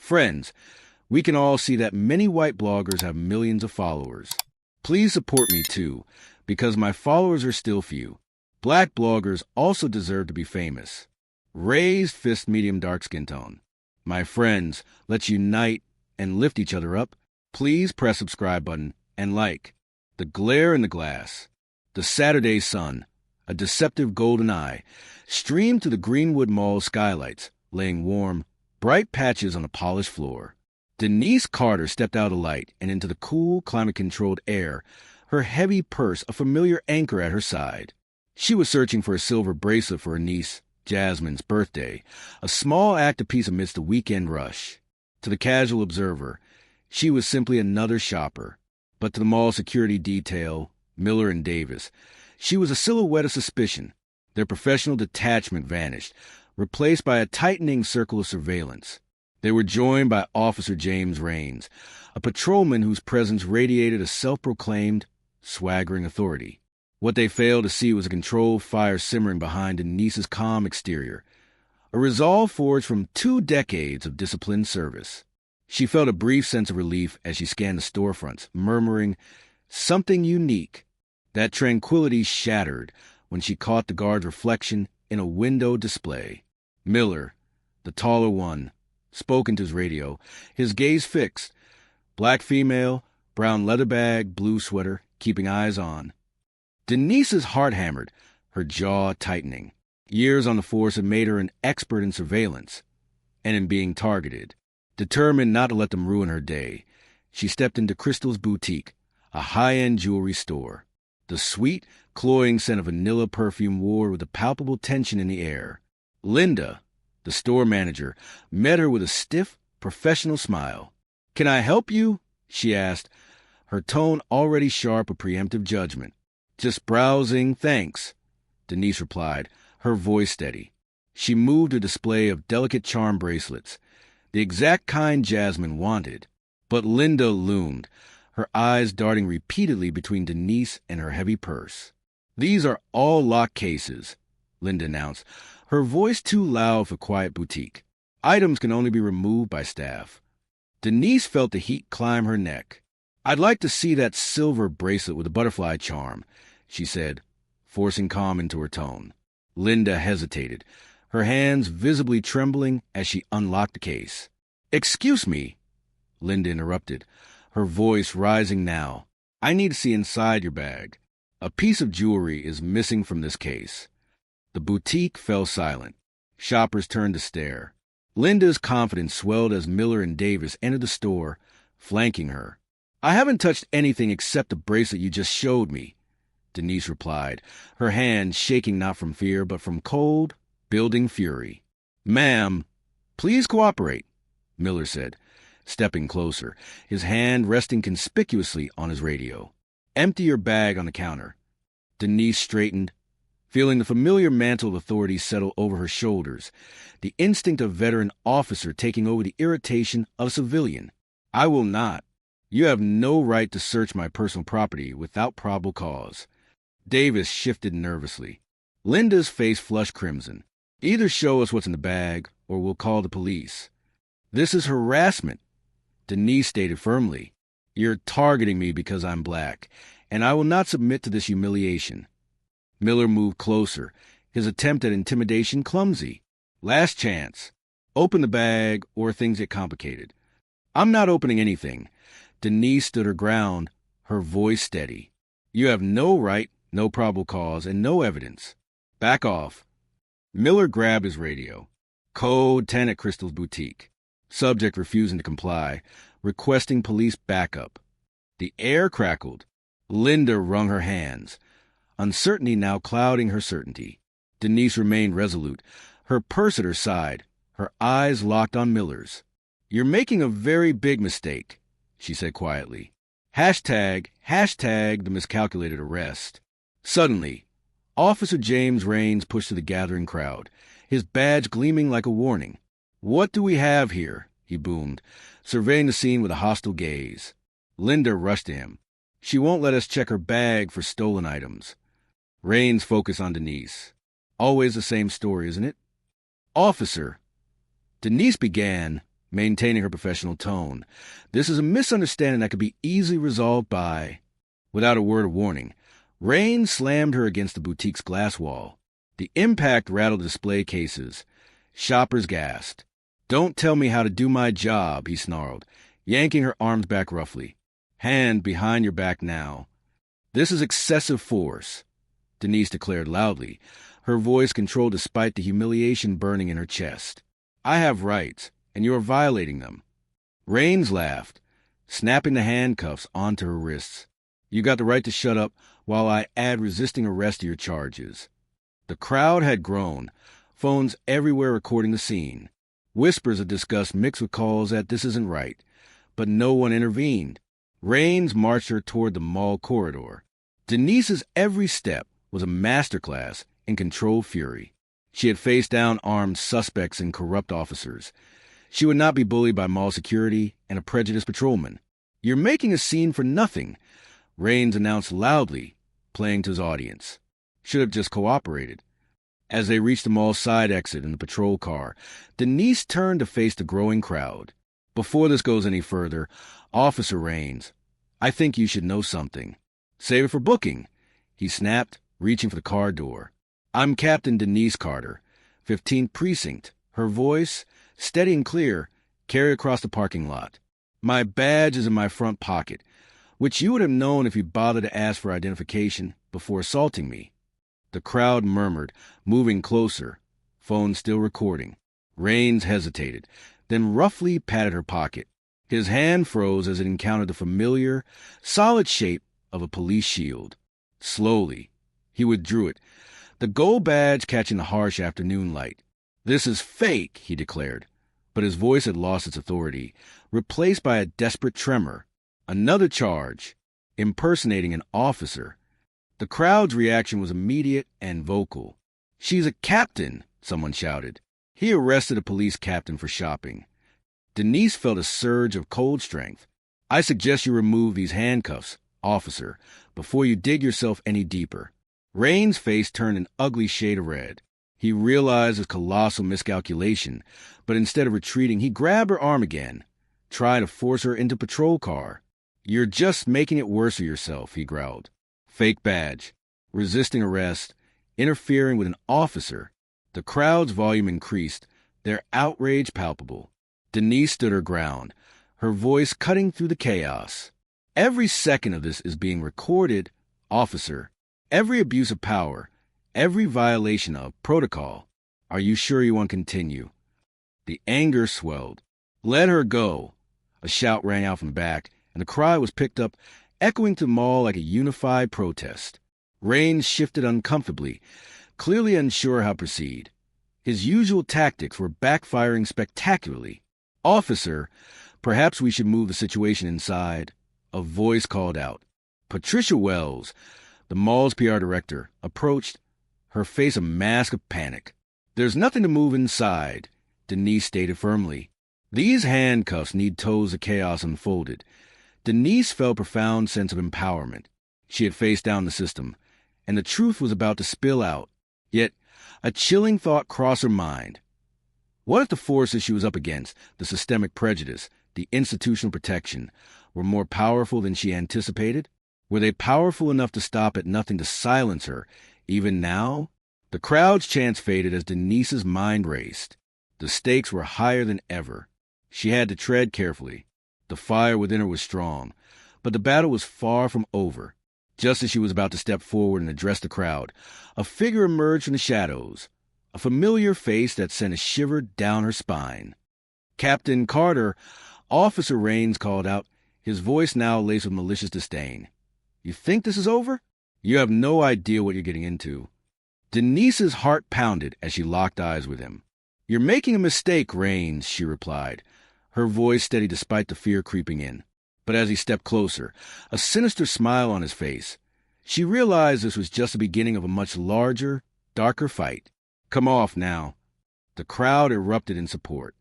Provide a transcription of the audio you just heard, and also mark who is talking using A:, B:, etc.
A: Friends, we can all see that many white bloggers have millions of followers. Please support me too, because my followers are still few. Black bloggers also deserve to be famous. Raised fist medium dark skin tone. My friends, let's unite and lift each other up. Please press subscribe button and like. The glare in the glass. The Saturday sun, a deceptive golden eye, streamed to the Greenwood Mall skylights, laying warm, bright patches on a polished floor. Denise Carter stepped out of light and into the cool, climate-controlled air, her heavy purse a familiar anchor at her side. She was searching for a silver bracelet for her niece, Jasmine's birthday, a small act apiece amidst the weekend rush. To the casual observer, she was simply another shopper. But to the mall security detail, Miller and Davis, she was a silhouette of suspicion. Their professional detachment vanished, replaced by a tightening circle of surveillance. They were joined by Officer James Raines, a patrolman whose presence radiated a self-proclaimed, swaggering authority. What they failed to see was a controlled fire simmering behind Denise's calm exterior, a resolve forged from 2 decades of disciplined service. She felt a brief sense of relief as she scanned the storefronts, murmuring, "Something unique." That tranquility shattered when she caught the guard's reflection in a window display. Miller, the taller one, spoke into his radio, his gaze fixed. Black female, brown leather bag, blue sweater, keeping eyes on. Denise's heart hammered, her jaw tightening. Years on the force had made her an expert in surveillance and in being targeted. Determined not to let them ruin her day, she stepped into Crystal's boutique, a high-end jewelry store. The sweet, cloying scent of vanilla perfume wore with a palpable tension in the air. Linda, the store manager, met her with a stiff, professional smile. "Can I help you?" she asked, her tone already sharp with preemptive judgment. "Just browsing, thanks," Denise replied, her voice steady. She moved a display of delicate charm bracelets, the exact kind Jasmine wanted. But Linda loomed, her eyes darting repeatedly between Denise and her heavy purse. "These are all locked cases," Linda announced, her voice too loud for quiet boutique. "Items can only be removed by staff." Denise felt the heat climb her neck. "I'd like to see that silver bracelet with the butterfly charm," she said, forcing calm into her tone. Linda hesitated, her hands visibly trembling as she unlocked the case. "Excuse me," Linda interrupted, her voice rising now. "I need to see inside your bag. A piece of jewelry is missing from this case." The boutique fell silent. Shoppers turned to stare. Linda's confidence swelled as Miller and Davis entered the store, flanking her. "I haven't touched anything except the bracelet you just showed me," Denise replied, her hand shaking not from fear but from cold, building fury. "Ma'am, please cooperate," Miller said, stepping closer, his hand resting conspicuously on his radio. "Empty your bag on the counter." Denise straightened, feeling the familiar mantle of authority settle over her shoulders, the instinct of veteran officer taking over the irritation of civilian. "I will not. You have no right to search my personal property without probable cause." Davis shifted nervously. Linda's face flushed crimson. "Either show us what's in the bag, or we'll call the police." "This is harassment," Denise stated firmly. "You're targeting me because I'm black, and I will not submit to this humiliation." Miller moved closer, his attempt at intimidation clumsy. "Last chance. Open the bag, or things get complicated." "I'm not opening anything." Denise stood her ground, her voice steady. "You have no right, no probable cause, and no evidence. Back off." Miller grabbed his radio. "Code 10 at Crystal's boutique." Subject refusing to comply, requesting police backup. The air crackled. Linda wrung her hands, uncertainty now clouding her certainty. Denise remained resolute, her purse at her side, her eyes locked on Miller's. "You're making a very big mistake," she said quietly. Hashtag the miscalculated arrest. Suddenly, Officer James Raines pushed through the gathering crowd, his badge gleaming like a warning. "What do we have here?" he boomed, surveying the scene with a hostile gaze. Linda rushed to him. "She won't let us check her bag for stolen items." Raines focused on Denise. "Always the same story, isn't it?" "Officer," Denise began, maintaining her professional tone. "This is a misunderstanding that could be easily resolved by—" Without a word of warning, Rain slammed her against the boutique's glass wall. The impact rattled the display cases. Shoppers gasped. "Don't tell me how to do my job," he snarled, yanking her arms back roughly. "Hand behind your back now." "This is excessive force," Denise declared loudly, her voice controlled despite the humiliation burning in her chest. "I have rights, and you are violating them." Rains laughed, snapping the handcuffs onto her wrists. "You got the right to shut up while I add resisting arrest to your charges." The crowd had grown, phones everywhere recording the scene. Whispers of disgust mixed with calls that this isn't right, but no one intervened. Rains marched her toward the mall corridor. Denise's every step was a masterclass in controlled fury. She had faced down armed suspects and corrupt officers. She would not be bullied by mall security and a prejudiced patrolman. "You're making a scene for nothing," Rains announced loudly, playing to his audience. Should have just cooperated. As they reached the mall side exit in the patrol car, Denise turned to face the growing crowd. "Before this goes any further, Officer Rains, I think you should know something." "Save it for booking," he snapped, reaching for the car door. "I'm Captain Denise Carter, 15th Precinct." Her voice, steady and clear, carried across the parking lot. "My badge is in my front pocket, which you would have known if you bothered to ask for identification before assaulting me." The crowd murmured, moving closer, phone still recording. Rains hesitated, then roughly patted her pocket. His hand froze as it encountered the familiar, solid shape of a police shield. Slowly, he withdrew it, the gold badge catching the harsh afternoon light. "This is fake," he declared, but his voice had lost its authority, replaced by a desperate tremor. Another charge, impersonating an officer. The crowd's reaction was immediate and vocal. "She's a captain," someone shouted. He arrested a police captain for shopping. Denise felt a surge of cold strength. "I suggest you remove these handcuffs, officer, before you dig yourself any deeper." Rain's face turned an ugly shade of red. He realized his colossal miscalculation, but instead of retreating, he grabbed her arm again, trying to force her into a patrol car. "You're just making it worse for yourself," he growled. Fake badge, resisting arrest, interfering with an officer. The crowd's volume increased, their outrage palpable. Denise stood her ground, her voice cutting through the chaos. "Every second of this is being recorded, officer. Every abuse of power, every violation of protocol. Are you sure you want to continue?" The anger swelled. "Let her go!" A shout rang out from the back, and the cry was picked up, echoing to the mall like a unified protest. Rains shifted uncomfortably, clearly unsure how to proceed. His usual tactics were backfiring spectacularly. "Officer, perhaps we should move the situation inside," a voice called out. Patricia Wells, the mall's PR director, approached, her face a mask of panic. "There's nothing to move inside," Denise stated firmly. "These handcuffs need toes the chaos unfolded." Denise felt a profound sense of empowerment. She had faced down the system, and the truth was about to spill out. Yet, a chilling thought crossed her mind. What if the forces she was up against, the systemic prejudice, the institutional protection, were more powerful than she anticipated? Were they powerful enough to stop at nothing to silence her, even now? The crowd's chants faded as Denise's mind raced. The stakes were higher than ever. She had to tread carefully. The fire within her was strong, but the battle was far from over. Just as she was about to step forward and address the crowd, a figure emerged from the shadows, a familiar face that sent a shiver down her spine. "Captain Carter," Officer Rains called out, his voice now laced with malicious disdain. "You think this is over? You have no idea what you're getting into." Denise's heart pounded as she locked eyes with him. "You're making a mistake, Rains," she replied, her voice steady despite the fear creeping in. But as he stepped closer, a sinister smile on his face, she realized this was just the beginning of a much larger, darker fight. "Come off now." The crowd erupted in support.